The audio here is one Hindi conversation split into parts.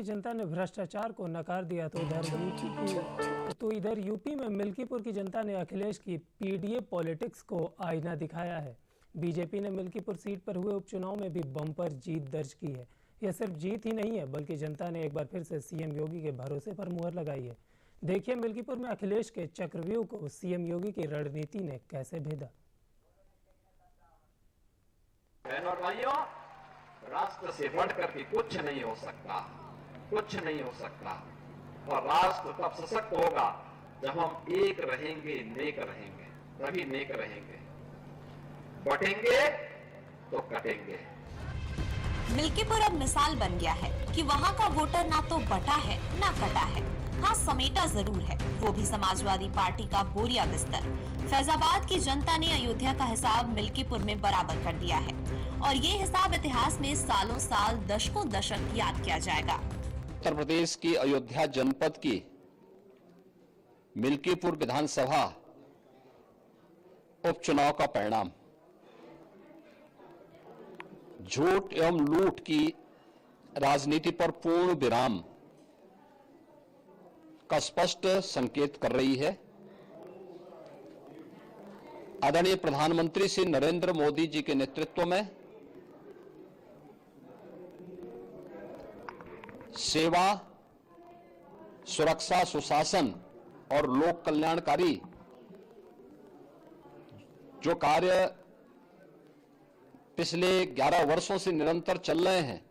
जनता ने भ्रष्टाचार को नकार दिया तो इधर यूपी में मिल्कीपुर की जनता ने अखिलेश की पीडीए पॉलिटिक्स को आईना दिखाया है। बीजेपी ने मिल्कीपुर सीट पर हुए उपचुनाव में भी बम्पर जीत दर्ज की है। यह सिर्फ जीत ही नहीं है, बल्कि जनता ने एक बार फिर से सीएम योगी के भरोसे पर मुहर लगाई है। देखिए मिल्कीपुर में अखिलेश के चक्रव्यूह को सीएम योगी की रणनीति ने कैसे भेदा। बहनों भाइयों, राष्ट्र से बढ़कर के कुछ नहीं हो सकता, कुछ नहीं हो सकता। और राष्ट्र तब सशक्त होगा जब हम एक रहेंगे, नेक रहेंगे, तभी नेक रहेंगे। बटेंगे तो कटेंगे। मिल्कीपुर अब मिसाल बन गया है कि वहाँ का वोटर ना तो बटा है ना कटा है। हाँ, समेटा जरूर है, वो भी समाजवादी पार्टी का बोरिया बिस्तर। फैजाबाद की जनता ने अयोध्या का हिसाब मिल्कीपुर में बराबर कर दिया है और ये हिसाब इतिहास में सालों साल, दशकों दशक याद किया जाएगा। उत्तर प्रदेश की अयोध्या जनपद की मिल्कीपुर विधानसभा उपचुनाव का परिणाम झूठ एवं लूट की राजनीति पर पूर्ण विराम का स्पष्ट संकेत कर रही है। आदरणीय प्रधानमंत्री श्री नरेंद्र मोदी जी के नेतृत्व में सेवा, सुरक्षा, सुशासन और लोक कल्याणकारी जो कार्य पिछले 11 वर्षों से निरंतर चल रहे हैं,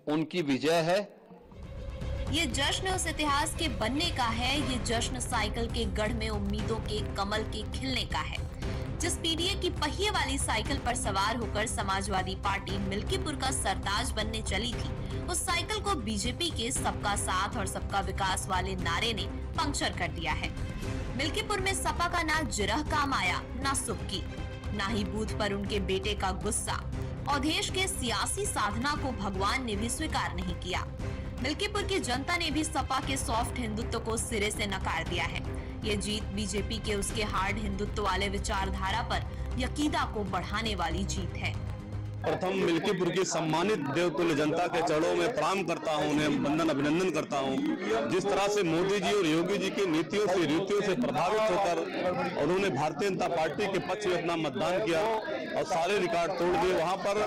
उनकी विजय है। ये जश्न उस इतिहास के बनने का है। ये जश्न साइकिल के गढ़ में उम्मीदों के कमल के खिलने का है। जिस पीडीए की पहिए वाली साइकिल पर सवार होकर समाजवादी पार्टी मिल्कीपुर का सरताज बनने चली थी, उस साइकिल को बीजेपी के सबका साथ और सबका विकास वाले नारे ने पंक्चर कर दिया है। मिल्कीपुर में सपा का ना जिरह काम आया, ना सुबकी, ना ही बूथ पर उनके बेटे का गुस्सा और देश के सियासी साधना को भगवान ने भी स्वीकार नहीं किया। मिल्कीपुर की जनता ने भी सपा के सॉफ्ट हिंदुत्व को सिरे से नकार दिया है। ये जीत बीजेपी के उसके हार्ड हिंदुत्व वाले विचारधारा पर यकीदा को बढ़ाने वाली जीत है। प्रथम मिल्कीपुर की सम्मानित देवतुल्य जनता के चरणों में प्रणाम करता हूं, उन्हें वंदन अभिनंदन करता हूं। जिस तरह से मोदी जी और योगी जी की नीतियों से, रीतियों से प्रभावित होकर उन्होंने भारतीय जनता पार्टी के पक्ष में अपना मतदान किया और सारे रिकॉर्ड तोड़ दिए। वहां पर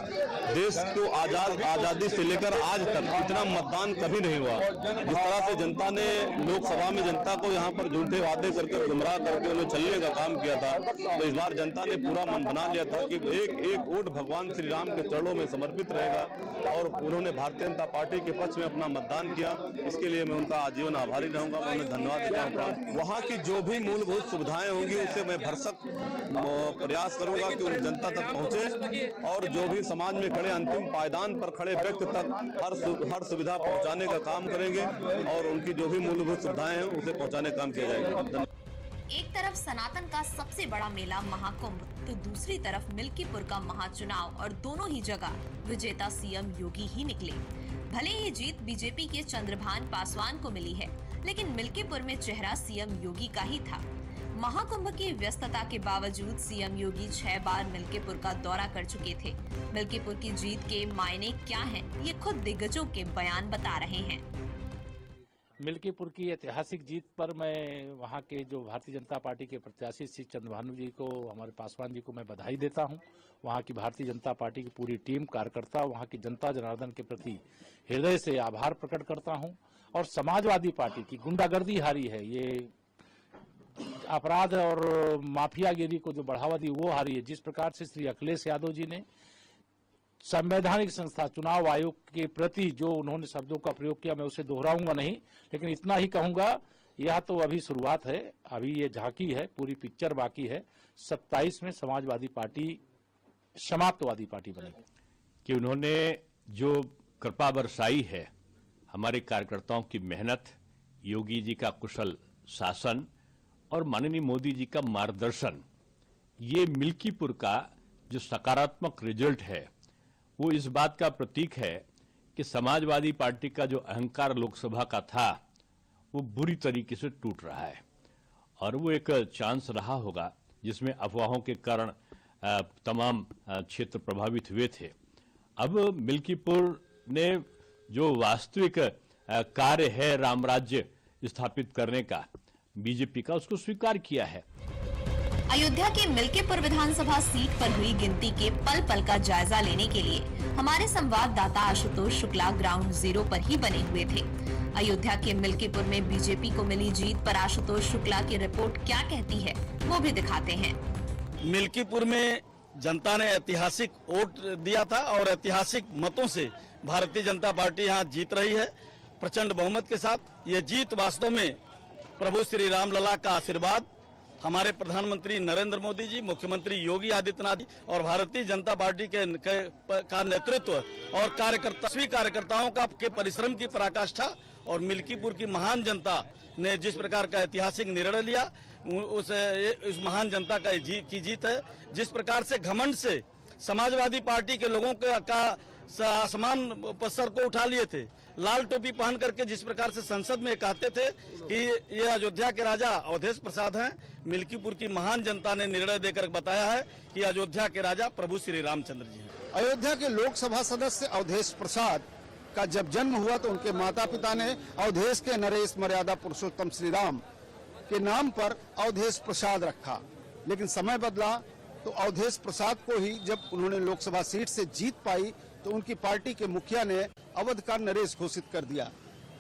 देश को आजादी से लेकर आज तक इतना मतदान कभी नहीं हुआ। जिस तरह से जनता ने लोकसभा में जनता को यहाँ पर झूठे वादे करके गुमराह करके उन्हें चलने का काम किया था, तो इस बार जनता ने पूरा मन बना लिया था कि एक एक वोट भगवान श्री राम के चरणों में समर्पित रहेगा और उन्होंने भारतीय जनता पार्टी के पक्ष में अपना मतदान किया। इसके लिए मैं उनका आजीवन आभारी रहूंगा, मैं उन्हें धन्यवाद देता हूँ। वहाँ की जो भी मूलभूत सुविधाएं होंगी उससे मैं भरसक प्रयास करूंगा कि उन जनता तक पहुंचे और जो भी समाज में खड़े अंतिम पायदान पर खड़े व्यक्ति तक हर सुविधा पहुंचाने का काम करेंगे और उनकी जो भी मूलभूत सुविधाएं हैं उसे पहुंचाने का काम किया जाएगा। एक तरफ सनातन का सबसे बड़ा मेला महाकुंभ, तो दूसरी तरफ मिल्कीपुर का महाचुनाव और दोनों ही जगह विजेता सीएम योगी ही निकले। भले ही जीत बीजेपी के चंद्रभान पासवान को मिली है, लेकिन मिल्कीपुर में चेहरा सीएम योगी का ही था। महाकुंभ की व्यस्तता के बावजूद सीएम योगी 6 बार मिल्कीपुर का दौरा कर चुके थे। मिल्कीपुर की जीत के मायने क्या हैं, ये खुद दिग्गजों के बयान बता रहे हैं। मिल्कीपुर की ऐतिहासिक जीत पर मैं वहां के जो भारतीय जनता पार्टी के प्रत्याशी श्री चंद्रभानु जी को, हमारे पासवान जी को मैं बधाई देता हूं। वहां की भारतीय जनता पार्टी की पूरी टीम, कार्यकर्ता, वहां की जनता जनार्दन के प्रति हृदय से आभार प्रकट करता हूं। और समाजवादी पार्टी की गुंडागर्दी हारी है, ये अपराध और माफियागिरी को जो बढ़ावा दी वो हारी है। जिस प्रकार से श्री अखिलेश यादव जी ने संवैधानिक संस्था चुनाव आयोग के प्रति जो उन्होंने शब्दों का प्रयोग किया, मैं उसे दोहराऊंगा नहीं, लेकिन इतना ही कहूंगा, यह तो अभी शुरुआत है, अभी ये झांकी है, पूरी पिक्चर बाकी है। 27 में समाजवादी पार्टी समाप्तवादी पार्टी बनेगी। कि उन्होंने जो कृपा बरसाई है, हमारे कार्यकर्ताओं की मेहनत, योगी जी का कुशल शासन और माननीय मोदी जी का मार्गदर्शन, ये मिल्कीपुर का जो सकारात्मक रिजल्ट है वो इस बात का प्रतीक है कि समाजवादी पार्टी का जो अहंकार लोकसभा का था वो बुरी तरीके से टूट रहा है और वो एक चांस रहा होगा जिसमें अफवाहों के कारण तमाम क्षेत्र प्रभावित हुए थे। अब मिल्कीपुर ने जो वास्तविक कार्य है राम राज्य स्थापित करने का बीजेपी का, उसको स्वीकार किया है। अयोध्या के मिल्कीपुर विधानसभा सीट पर हुई गिनती के पल पल का जायजा लेने के लिए हमारे संवाददाता आशुतोष शुक्ला ग्राउंड जीरो पर ही बने हुए थे। अयोध्या के मिल्कीपुर में बीजेपी को मिली जीत पर आशुतोष शुक्ला की रिपोर्ट क्या कहती है, वो भी दिखाते हैं। मिल्कीपुर में जनता ने ऐतिहासिक वोट दिया था और ऐतिहासिक मतों से भारतीय जनता पार्टी यहाँ जीत रही है प्रचंड बहुमत के साथ। ये जीत वास्तव में प्रभु श्री राम लला का आशीर्वाद, हमारे प्रधानमंत्री नरेंद्र मोदी जी, मुख्यमंत्री योगी आदित्यनाथ जी और भारतीय जनता पार्टी का नेतृत्व और कार्यकर्ताओं के परिश्रम की पराकाष्ठा और मिल्कीपुर की महान जनता ने जिस प्रकार का ऐतिहासिक निर्णय लिया, उस महान जनता की जीत है। जिस प्रकार से घमंड से समाजवादी पार्टी के लोगों का आसमान पर सर को उठा लिए थे, लाल टोपी पहन करके जिस प्रकार से संसद में कहते थे कि ये अयोध्या के राजा अवधेश प्रसाद हैं, मिल्कीपुर की महान जनता ने निर्णय देकर बताया है कि अयोध्या के राजा प्रभु श्री रामचंद्र जी हैं। अयोध्या के लोकसभा सदस्य अवधेश प्रसाद का जब जन्म हुआ तो उनके माता पिता ने अवधेश के नरेश मर्यादा पुरुषोत्तम श्री राम के नाम पर अवधेश प्रसाद रखा, लेकिन समय बदला तो अवधेश प्रसाद को ही जब उन्होंने लोकसभा सीट से जीत पाई तो उनकी पार्टी के मुखिया ने अवध का नरेश घोषित कर दिया।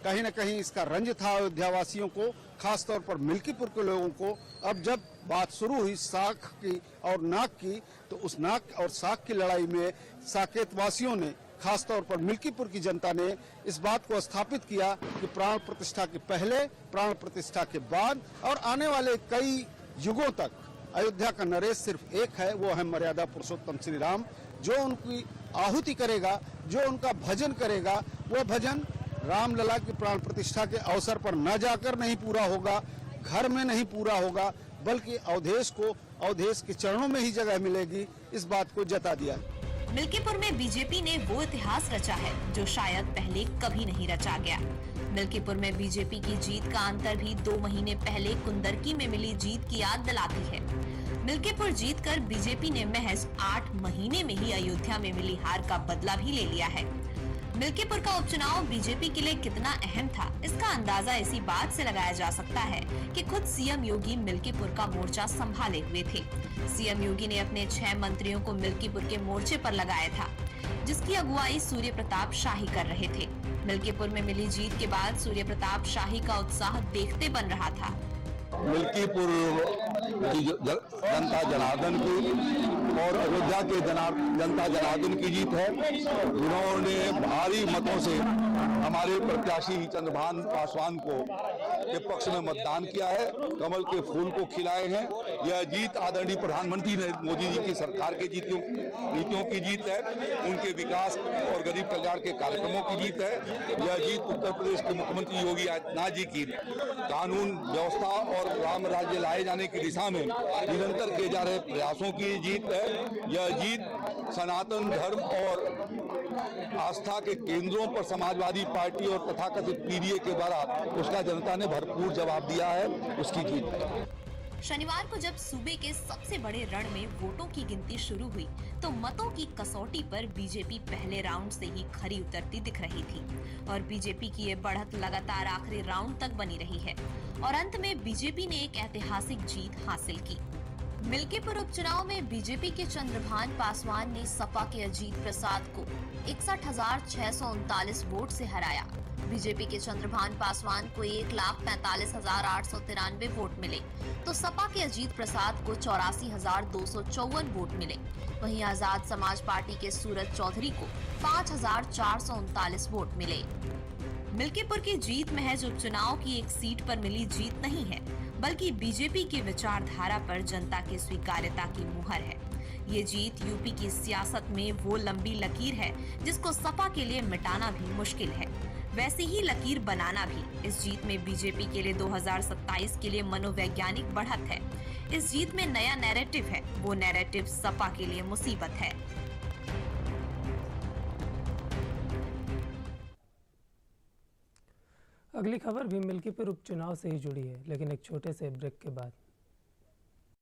कहीं न कहीं इसका रंज था अयोध्या वासियों को, खासतौर पर मिल्कीपुर के लोगों को। अब जब बात शुरू हुई साख की और नाक की, तो उस नाक और साख की लड़ाई में साकेत वासियों ने, खासतौर पर मिल्कीपुर की जनता ने इस बात को स्थापित किया कि प्राण प्रतिष्ठा के पहले, प्राण प्रतिष्ठा के बाद और आने वाले कई युगों तक अयोध्या का नरेश सिर्फ एक है, वो है मर्यादा पुरुषोत्तम श्री राम। जो उनकी आहुति करेगा, जो उनका भजन करेगा, वो भजन रामलला की प्राण प्रतिष्ठा के अवसर पर न जाकर नहीं पूरा होगा, घर में नहीं पूरा होगा, बल्कि अवधेश के चरणों में ही जगह मिलेगी, इस बात को जता दिया। मिल्कीपुर में बीजेपी ने वो इतिहास रचा है जो शायद पहले कभी नहीं रचा गया। मिल्कीपुर में बीजेपी की जीत का अंतर भी 2 महीने पहले कुंदरकी में मिली जीत की याद दिलाती है। मिल्कीपुर जीतकर बीजेपी ने महज 8 महीने में ही अयोध्या में मिली हार का बदला भी ले लिया है। मिल्कीपुर का उपचुनाव बीजेपी के लिए कितना अहम था, इसका अंदाजा इसी बात से लगाया जा सकता है कि खुद सीएम योगी मिल्कीपुर का मोर्चा संभाले हुए थे। सीएम योगी ने अपने 6 मंत्रियों को मिल्कीपुर के मोर्चे पर लगाया था, जिसकी अगुवाई सूर्य प्रताप शाही कर रहे थे। मिल्कीपुर में मिली जीत के बाद सूर्य प्रताप शाही का उत्साह देखते बन रहा था। मिल्कीपुर की जनता जनार्दन की और अयोध्या के जनता जनार्दन की जीत है, जिन्होंने भारी मतों से हमारे प्रत्याशी चंद्रभान पासवान को के पक्ष में मतदान किया है, कमल के फूल को खिलाए हैं। यह जीत आदरणीय प्रधानमंत्री मोदी जी की सरकार की नीतियों की जीत है, उनके विकास और गरीब कल्याण के कार्यक्रमों की जीत है। यह जीत उत्तर प्रदेश के मुख्यमंत्री योगी आदित्यनाथ जी की कानून व्यवस्था और राम राज्य लाए जाने की दिशा में निरंतर किए जा रहे प्रयासों की जीत है। यह जीत सनातन धर्म और आस्था के केंद्रों पर समाजवादी पार्टी और तथाकथित पीडीए के द्वारा उसका जनता ने भरपूर जवाब दिया है, उसकी जीत है। शनिवार को जब सूबे के सबसे बड़े रण में वोटों की गिनती शुरू हुई तो मतों की कसौटी पर बीजेपी पहले राउंड से ही खरी उतरती दिख रही थी और बीजेपी की ये बढ़त लगातार आखिरी राउंड तक बनी रही है और अंत में बीजेपी ने एक ऐतिहासिक जीत हासिल की। मिल्कीपुर उपचुनाव में बीजेपी के चंद्रभान पासवान ने सपा के अजीत प्रसाद को 61,639 वोट से हराया। बीजेपी के चंद्रभान पासवान को 1,45,893 वोट मिले तो सपा के अजीत प्रसाद को 84,254 वोट मिले। वहीं आजाद समाज पार्टी के सूरज चौधरी को 5,439 वोट मिले। मिल्कीपुर की जीत महज उपचुनाव की एक सीट पर मिली जीत नहीं है, बल्कि बीजेपी की विचारधारा पर जनता की स्वीकार्यता की मुहर है। ये जीत यूपी की सियासत में वो लंबी लकीर है जिसको सपा के लिए मिटाना भी मुश्किल है, वैसी ही लकीर बनाना भी। इस जीत में बीजेपी के लिए 2027 के लिए मनोवैज्ञानिक बढ़त है। इस जीत में नया नैरेटिव है, वो नैरेटिव सपा के लिए मुसीबत है। अगली खबर भी मिल्कीपुर उपचुनाव से ही जुड़ी है, लेकिन एक छोटे से ब्रेक के बाद।